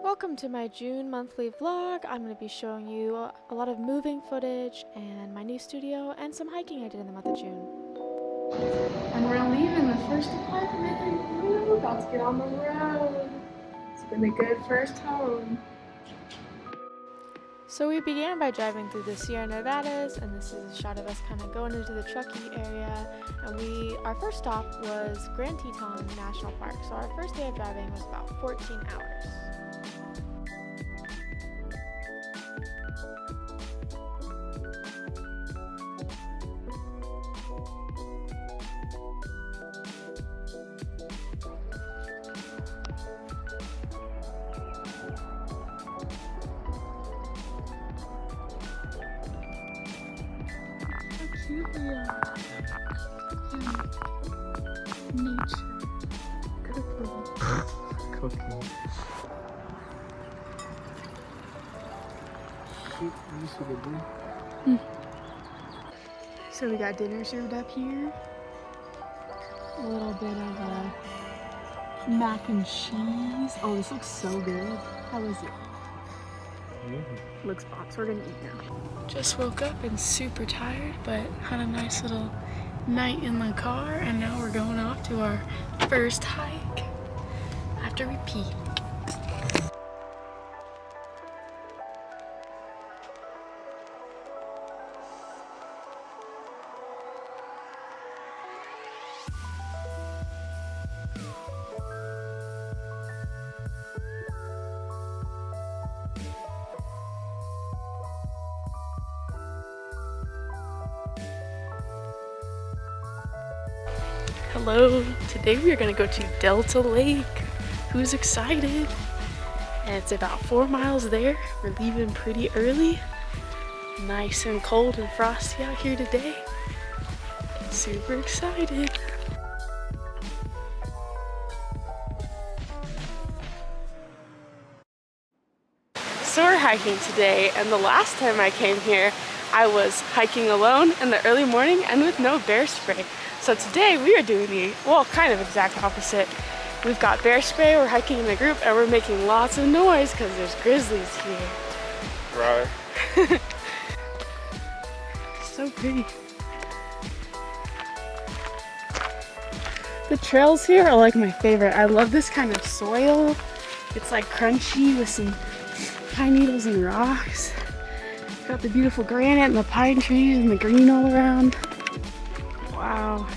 Welcome to my June monthly vlog. I'm going to be showing you a lot of moving footage and my new studio and some hiking I did in the month of June. And we're leaving the first apartment. Woo, about to get on the road. It's been a good first home. So we began by driving through the Sierra Nevadas, and this is a shot of us kind of going into the Truckee area. And our first stop was Grand Teton National Park. So our first day of driving was about 14 hours. Cute we are. Nature. Cooking. So we got dinner served up here. A little bit of mac and cheese. Oh, this looks so good. How is it? Looks bomb, so we're gonna eat now. Just woke up and super tired, but had a nice little night in the car, and now we're going off to our first hike after we pee. Hello, today we are going to go to Delta Lake. Who's excited? And it's about 4 miles there. We're leaving pretty early. Nice and cold and frosty out here today. Super excited. So we're hiking today, and the last time I came here, I was hiking alone in the early morning and with no bear spray. So today we are doing the, well, kind of exact opposite. We've got bear spray, we're hiking in a group, and we're making lots of noise because there's grizzlies here. Right. So pretty. The trails here are like my favorite. I love this kind of soil. It's like crunchy with some pine needles and rocks. Got the beautiful granite and the pine trees and the green all around. Wow,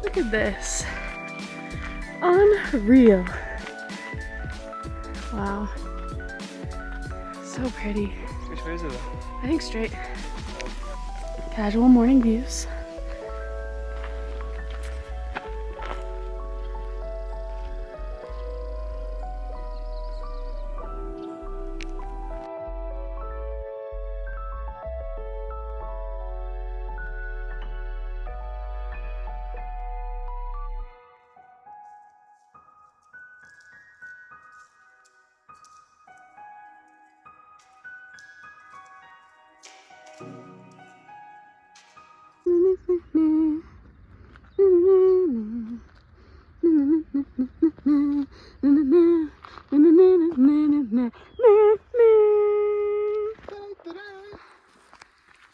look at this. Unreal. Wow, so pretty. Which way is it? I think straight. Casual morning views.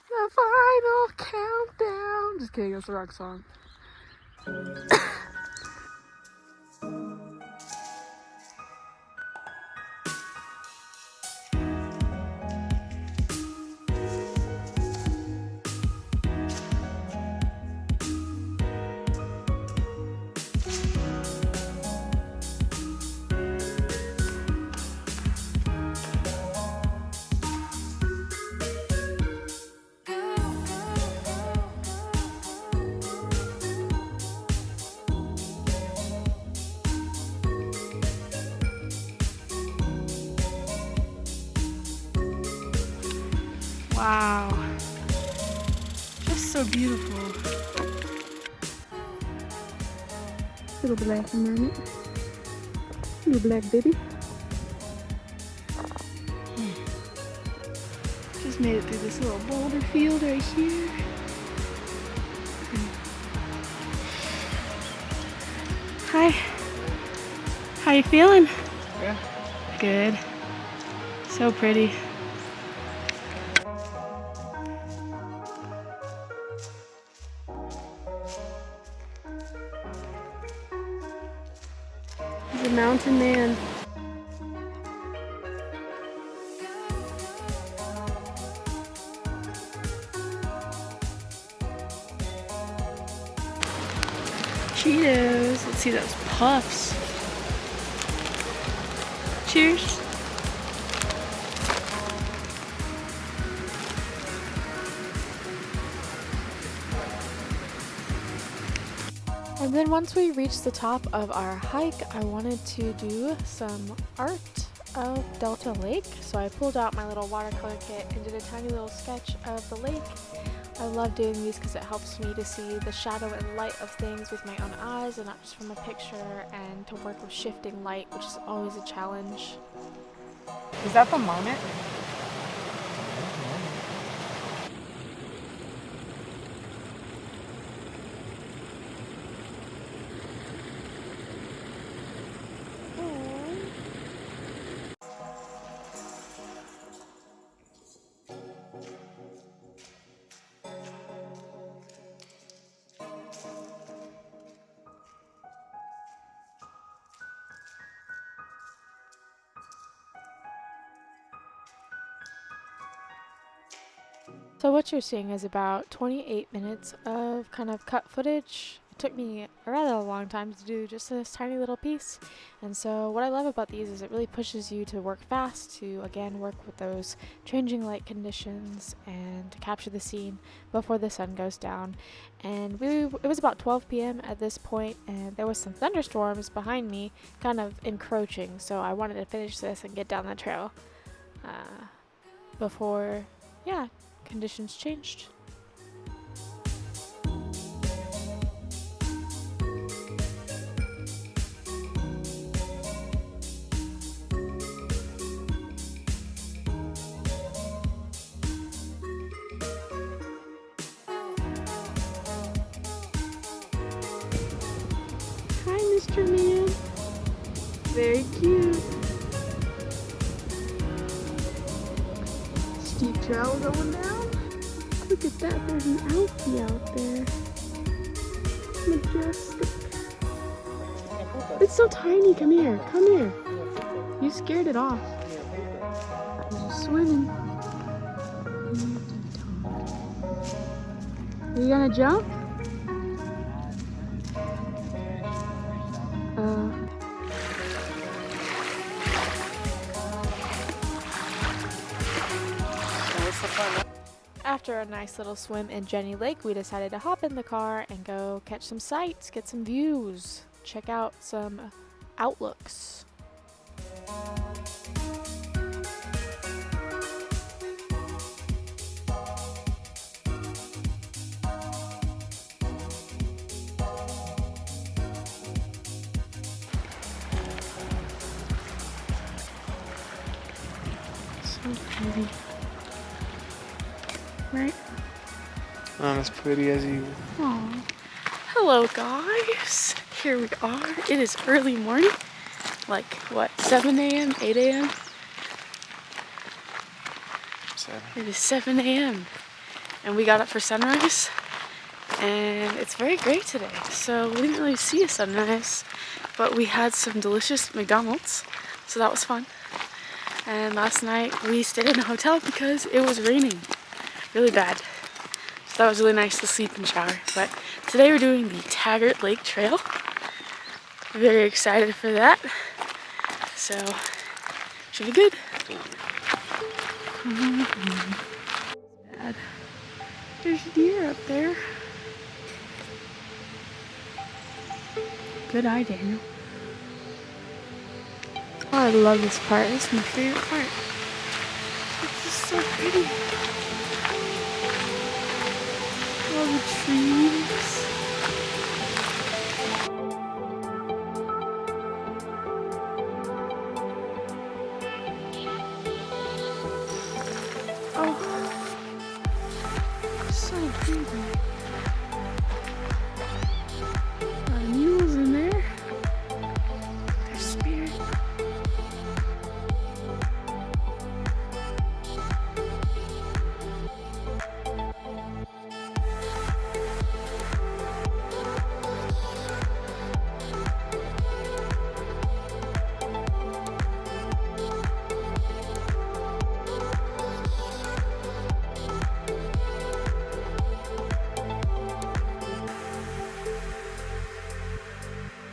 The final countdown. Just kidding, that's the wrong song. Wow, just so beautiful. Little black mermaid, little black baby. Just made it through this little boulder field right here. Hi. How you feeling? Yeah. Good. So pretty. He's a mountain man. Cheetos. Let's see those puffs. Cheers. And then once we reached the top of our hike, I wanted to do some art of Delta Lake. So I pulled out my little watercolor kit and did a tiny little sketch of the lake. I love doing these because it helps me to see the shadow and light of things with my own eyes and not just from a picture, and to work with shifting light, which is always a challenge. Is that the marmot? So what you're seeing is about 28 minutes of kind of cut footage. It took me a rather long time to do just this tiny little piece. And so what I love about these is it really pushes you to work fast, to again work with those changing light conditions and to capture the scene before the sun goes down. And it was about 12 p.m. at this point, and there was some thunderstorms behind me kind of encroaching. So I wanted to finish this and get down the trail before, yeah, conditions changed. Hi, Mr. Man. Very cute. Steep trail going down. Look at that, there's an Alfie out there. Majestic. It's so tiny, come here, come here. You scared it off. He's just swimming. Are you gonna jump? After a nice little swim in Jenny Lake, we decided to hop in the car and go catch some sights, get some views, check out some outlooks. So pretty. Right? Not as pretty as you. Aww. Hello guys. Here we are. It is early morning. Like what, 7 a.m., 8 a.m.? 7. It is 7 a.m. and we got up for sunrise, and it's very great today. So we didn't really see a sunrise, but we had some delicious McDonald's, so that was fun. And last night we stayed in a hotel because it was raining really bad. So that was really nice to sleep and shower. But today we're doing the Taggart Lake Trail. Very excited for that. So should be good. Bad. There's deer up there. Good eye, Daniel. Oh, I love this part. This is my favorite part. It's just so pretty. All the trees. Oh. Mules in there. Their spirit.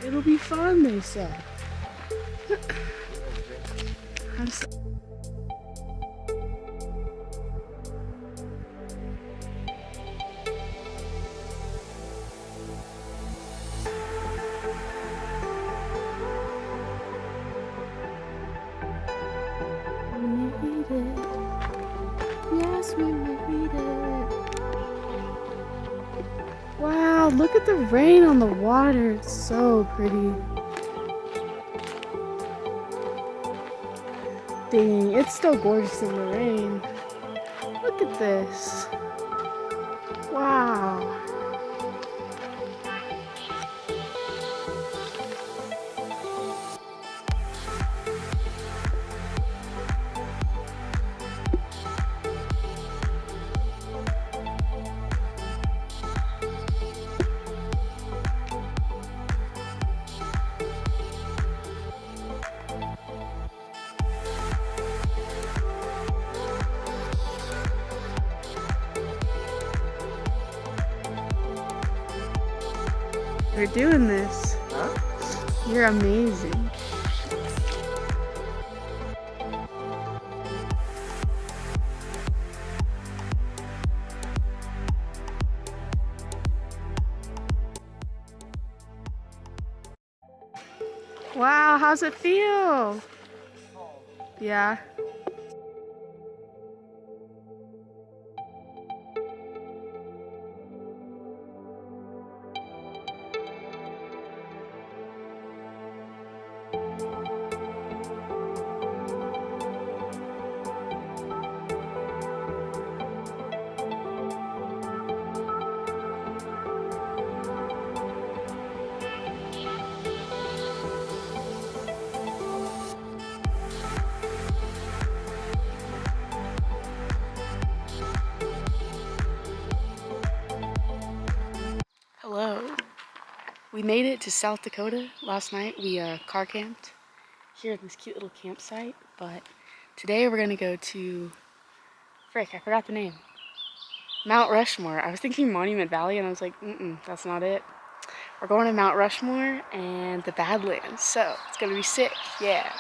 It'll be fun, they said. I'm so we made it. Yes, we made it. Wow, look at the rain on the water. It's so pretty. Dang, it's still gorgeous in the rain. Look at this. Wow. We're doing this. Huh? You're amazing. Wow, how's it feel? Yeah. Hello. We made it to South Dakota last night. We car camped here at this cute little campsite, but today we're gonna go to, frick, I forgot the name. Mount Rushmore. I was thinking Monument Valley and I was like, that's not it. We're going to Mount Rushmore and the Badlands, so it's gonna be sick, yeah.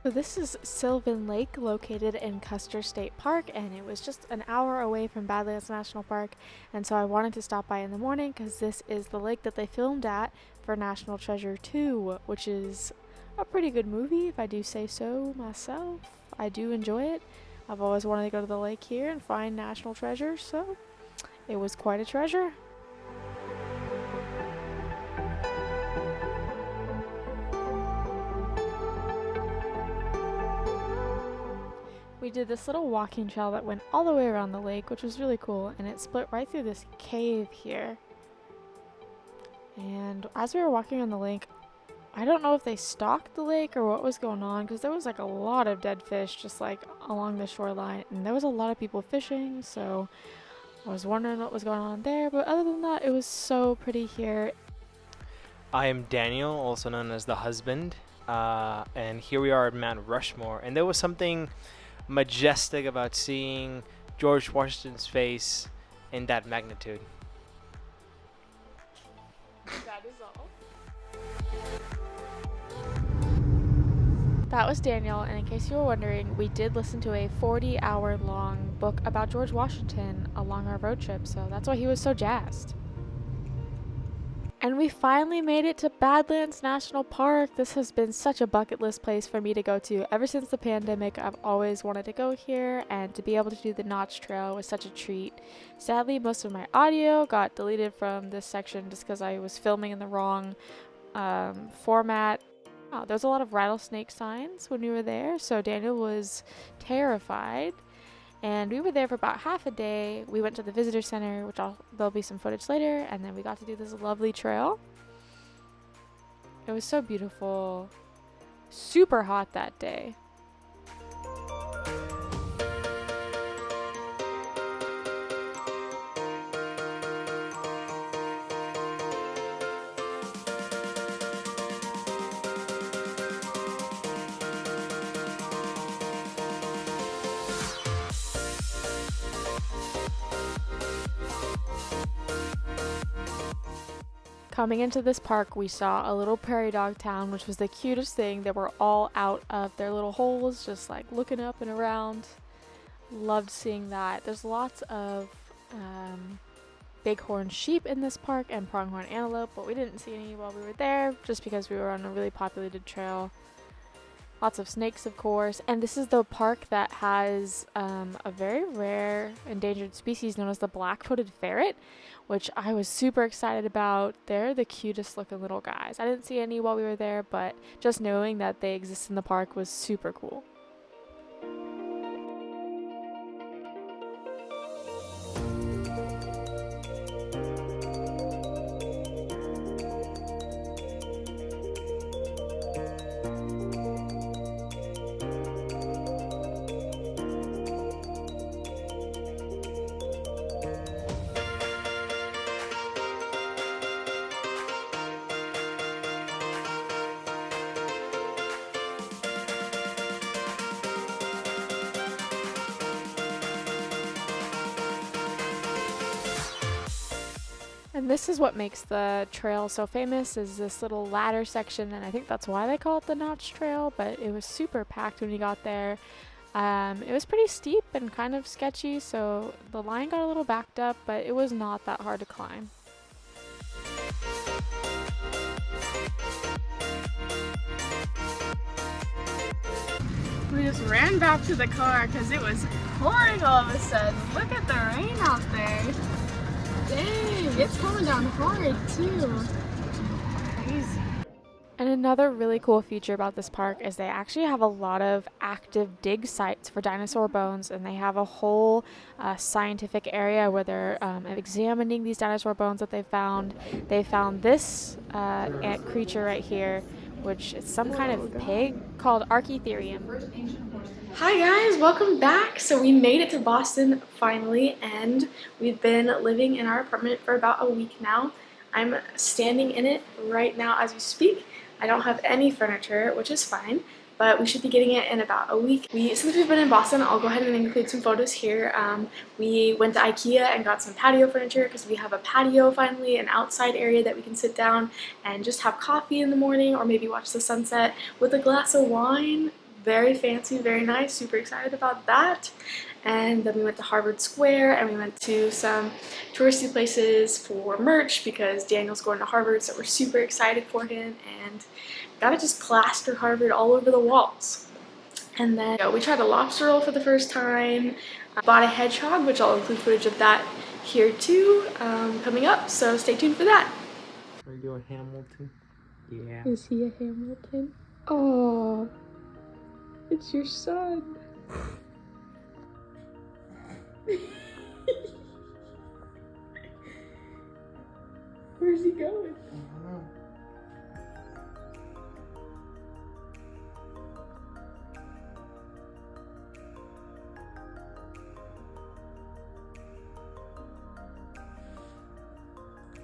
So this is Sylvan Lake, located in Custer State Park, and it was just an hour away from Badlands National Park, and so I wanted to stop by in the morning because this is the lake that they filmed at for National Treasure 2, which is a pretty good movie, if I do say so myself. I do enjoy it. I've always wanted to go to the lake here and find National Treasure, so it was quite a treasure. We did this little walking trail that went all the way around the lake, which was really cool, and it split right through this cave here. And as we were walking on the lake, I don't know if they stocked the lake or what was going on, because there was like a lot of dead fish just like along the shoreline, and there was a lot of people fishing, so I was wondering what was going on there, but other than that, it was so pretty here. I am Daniel, also known as the husband, and here we are at Mount Rushmore, and there was something majestic about seeing George Washington's face in that magnitude. That is all. That was Daniel, and in case you were wondering, we did listen to a 40-hour long book about George Washington along our road trip, so that's why he was so jazzed. And we finally made it to Badlands National Park. This has been such a bucket list place for me to go to. Ever since the pandemic, I've always wanted to go here, and to be able to do the Notch Trail was such a treat. Sadly, most of my audio got deleted from this section just because I was filming in the wrong format. There was a lot of rattlesnake signs when we were there, so Daniel was terrified. And we were there for about half a day. We went to the visitor center, which there'll be some footage later, and then we got to do this lovely trail. It was so beautiful. Super hot that day. Coming into this park, we saw a little prairie dog town, which was the cutest thing. They were all out of their little holes, just like looking up and around. Loved seeing that. There's lots of bighorn sheep in this park and pronghorn antelope, but we didn't see any while we were there, just because we were on a really populated trail. Lots of snakes, of course, and this is the park that has a very rare endangered species known as the black-footed ferret, which I was super excited about. They're the cutest looking little guys. I didn't see any while we were there, but just knowing that they exist in the park was super cool. And this is what makes the trail so famous, is this little ladder section, and I think that's why they call it the Notch Trail, but it was super packed when we got there. It was pretty steep and kind of sketchy, so the line got a little backed up, but it was not that hard to climb. We just ran back to the car because it was pouring all of a sudden. Look at the rain out there. Dang, it's coming down hard too. Crazy. And another really cool feature about this park is they actually have a lot of active dig sites for dinosaur bones, and they have a whole scientific area where they're examining these dinosaur bones that they found. They found this ant creature right here, which is some kind of pig called Archaeotherium. Hi guys, welcome back. So we made it to Boston finally, and we've been living in our apartment for about a week now. I'm standing in it right now as we speak. I don't have any furniture, which is fine, but we should be getting it in about a week. Since we've been in Boston, I'll go ahead and include some photos here. We went to IKEA and got some patio furniture because we have a patio finally, an outside area that we can sit down and just have coffee in the morning or maybe watch the sunset with a glass of wine. Very fancy, very nice, super excited about that. And then we went to Harvard Square and we went to some touristy places for merch because Daniel's going to Harvard, so we're super excited for him, and gotta just plaster Harvard all over the walls. And then we tried a lobster roll for the first time, bought a hedgehog, which I'll include footage of that here too, coming up, so stay tuned for that. Are you doing Hamilton? Yeah. Is he a Hamilton? Oh, it's your son. Where's he going? I don't know.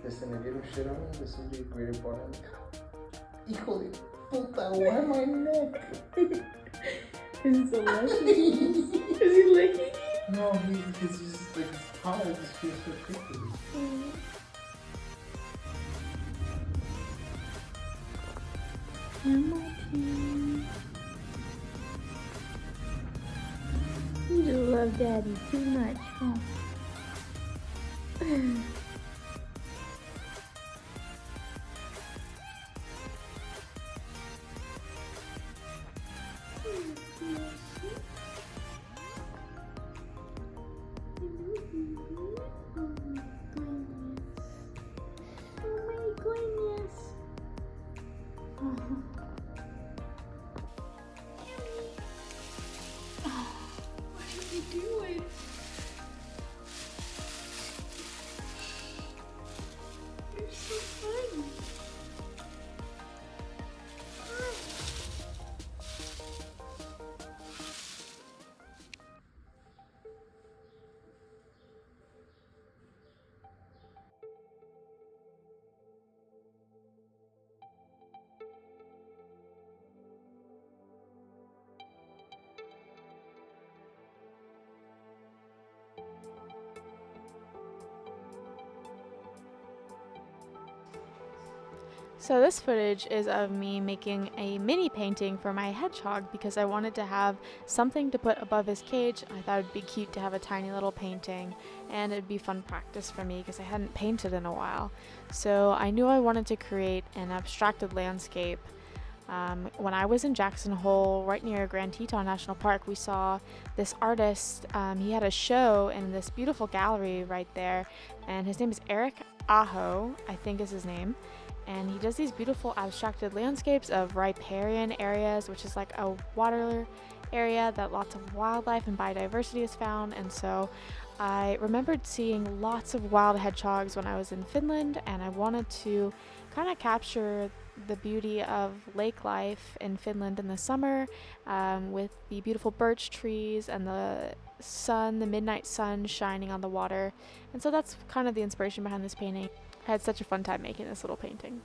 Listen, if you don't shit on him, this will be a greater part of it. Hijo de puta, why my neck? Is it so lucky? Is he licking you? No, he's just like hard. It just feels so prickly. Hamilton. You just love Daddy too much, huh? So this footage is of me making a mini painting for my hedgehog because I wanted to have something to put above his cage. I thought it'd be cute to have a tiny little painting, and it'd be fun practice for me because I hadn't painted in a while. So I knew I wanted to create an abstracted landscape. When I was in Jackson Hole, right near Grand Teton National Park, we saw this artist. He had a show in this beautiful gallery right there, and his name is Eric Aho, I think is his name. And he does these beautiful abstracted landscapes of riparian areas, which is like a water area that lots of wildlife and biodiversity is found. And so I remembered seeing lots of wild hedgehogs when I was in Finland, and I wanted to kind of capture the beauty of lake life in Finland in the summer, with the beautiful birch trees and the sun, the midnight sun shining on the water. And so that's kind of the inspiration behind this painting. I had such a fun time making this little painting.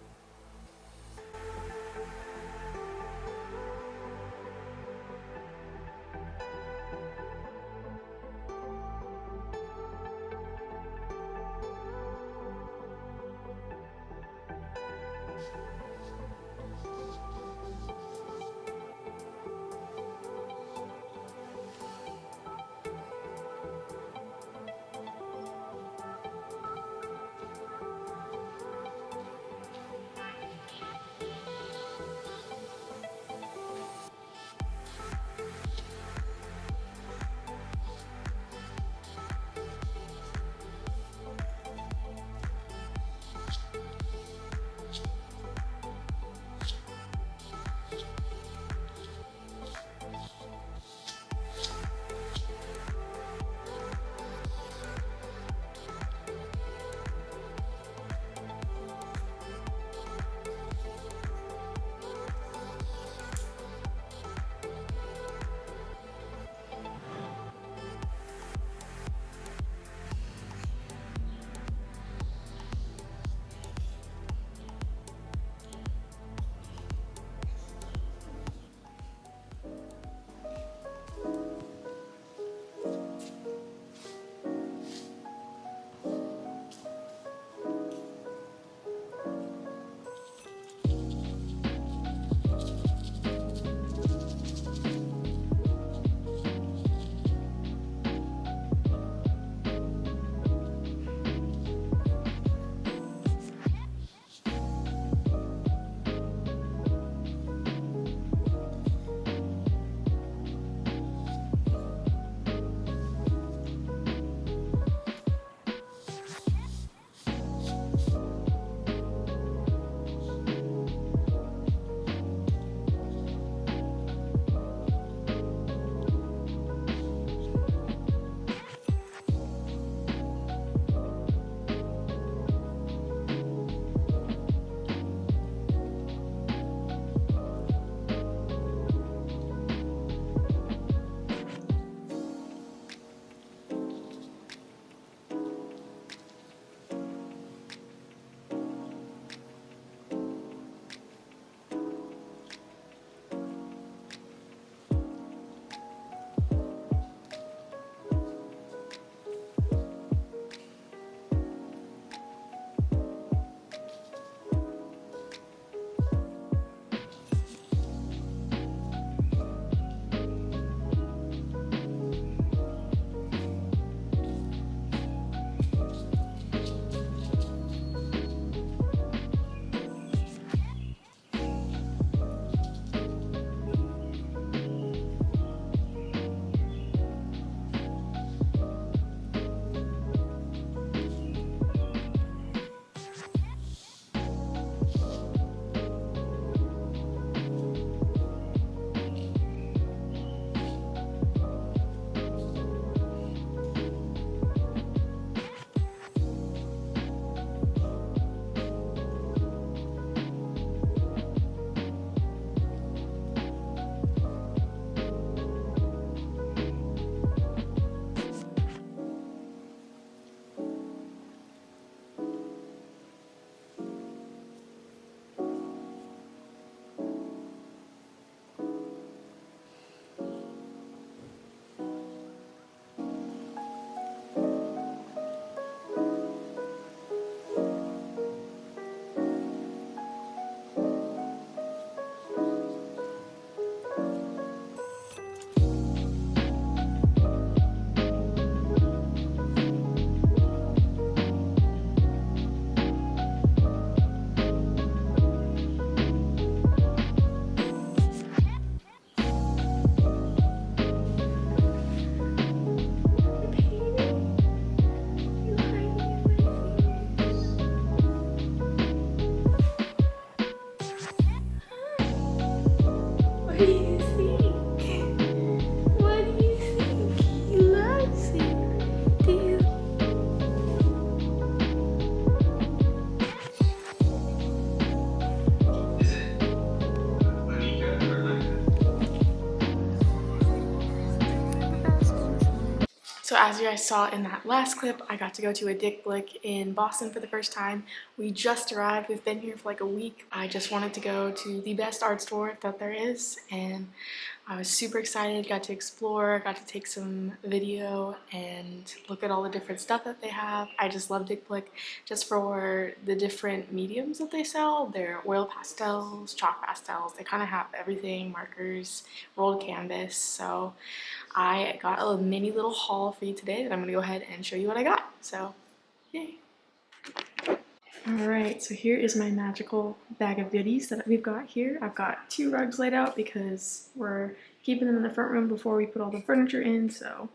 So as you guys saw in that last clip, I got to go to a Dick Blick in Boston for the first time. We just arrived. We've been here for like a week. I just wanted to go to the best art store that there is, and I was super excited. Got to explore, got to take some video and look at all the different stuff that they have. I just love Dick Blick just for the different mediums that they sell. They're oil pastels, chalk pastels. They kind of have everything, markers, rolled canvas. So I got a mini little haul for you today that I'm going to go ahead and show you what I got. So, yay! Alright, so here is my magical bag of goodies that we've got here. I've got 2 rugs laid out because we're keeping them in the front room before we put all the furniture in, so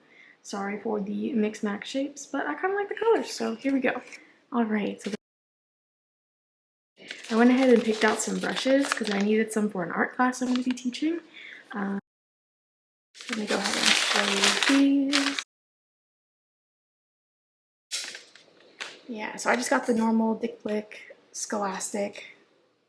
sorry for the mix-max shapes, but I kind of like the colors, so here we go. Alright, so I went ahead and picked out some brushes because I needed some for an art class I'm going to be teaching. Let me go ahead and show you these. Yeah, so I just got the normal Dick Blick Scholastic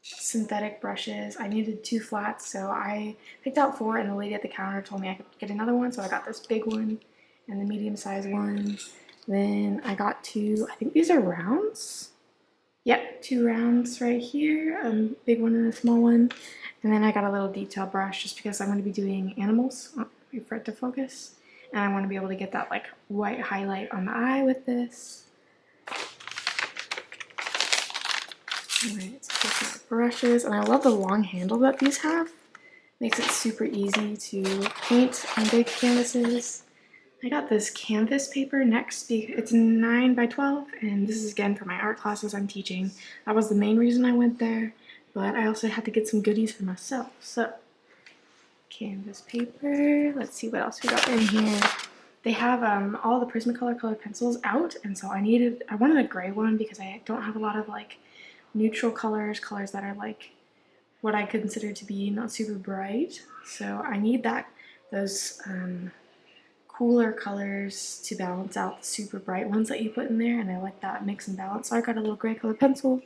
synthetic brushes. I needed 2 flats, so I picked out 4, and the lady at the counter told me I could get another one, so I got this big one and the medium-sized one. Then I got 2, I think these are rounds. Yep, 2 rounds right here, a big one and a small one. And then I got a little detail brush just because I'm going to be doing animals. Wait for it to focus. And I want to be able to get that like white highlight on the eye with this. Alright, so here's my brushes, and I love the long handle that these have. Makes it super easy to paint on big canvases. I got this canvas paper next. It's 9 by 12, and this is again for my art classes I'm teaching. That was the main reason I went there, but I also had to get some goodies for myself. So, canvas paper. Let's see what else we got in here. They have all the Prismacolor colored pencils out, and so I wanted a gray one because I don't have a lot of like neutral colors that are like what I consider to be not super bright. So I need those cooler colors to balance out the super bright ones that you put in there, and I like that mix and balance. So I got a little gray color pencil.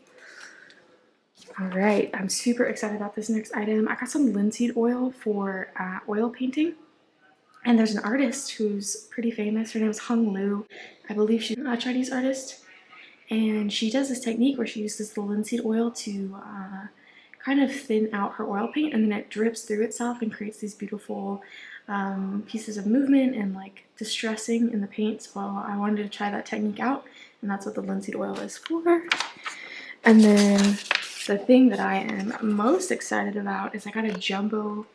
Alright, I'm super excited about this next item. I got some linseed oil for oil painting. And there's an artist who's pretty famous. Her name is Hung Lu. I believe she's a Chinese artist. And she does this technique where she uses the linseed oil to kind of thin out her oil paint, and then it drips through itself and creates these beautiful pieces of movement and like distressing in the paint. So I wanted to try that technique out, and that's what the linseed oil is for. And then the thing that I am most excited about is I got a jumbo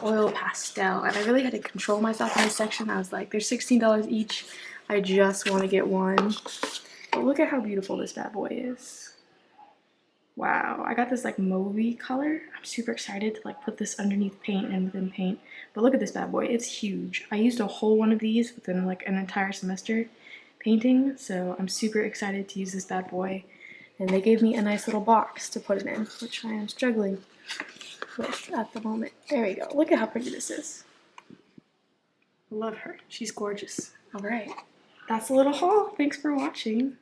oil pastel, and I really had to control myself in this section. I was like, there's $16 each. I just want to get one. But look at how beautiful this bad boy is. Wow, I got this like mauvey color. I'm super excited to like put this underneath paint and within paint. But look at this bad boy, it's huge. I used a whole one of these within like an entire semester painting, so I'm super excited to use this bad boy. And they gave me a nice little box to put it in, which I am struggling with at the moment. There we go, look at how pretty this is. I love her, she's gorgeous. All right, that's a little haul. Thanks for watching.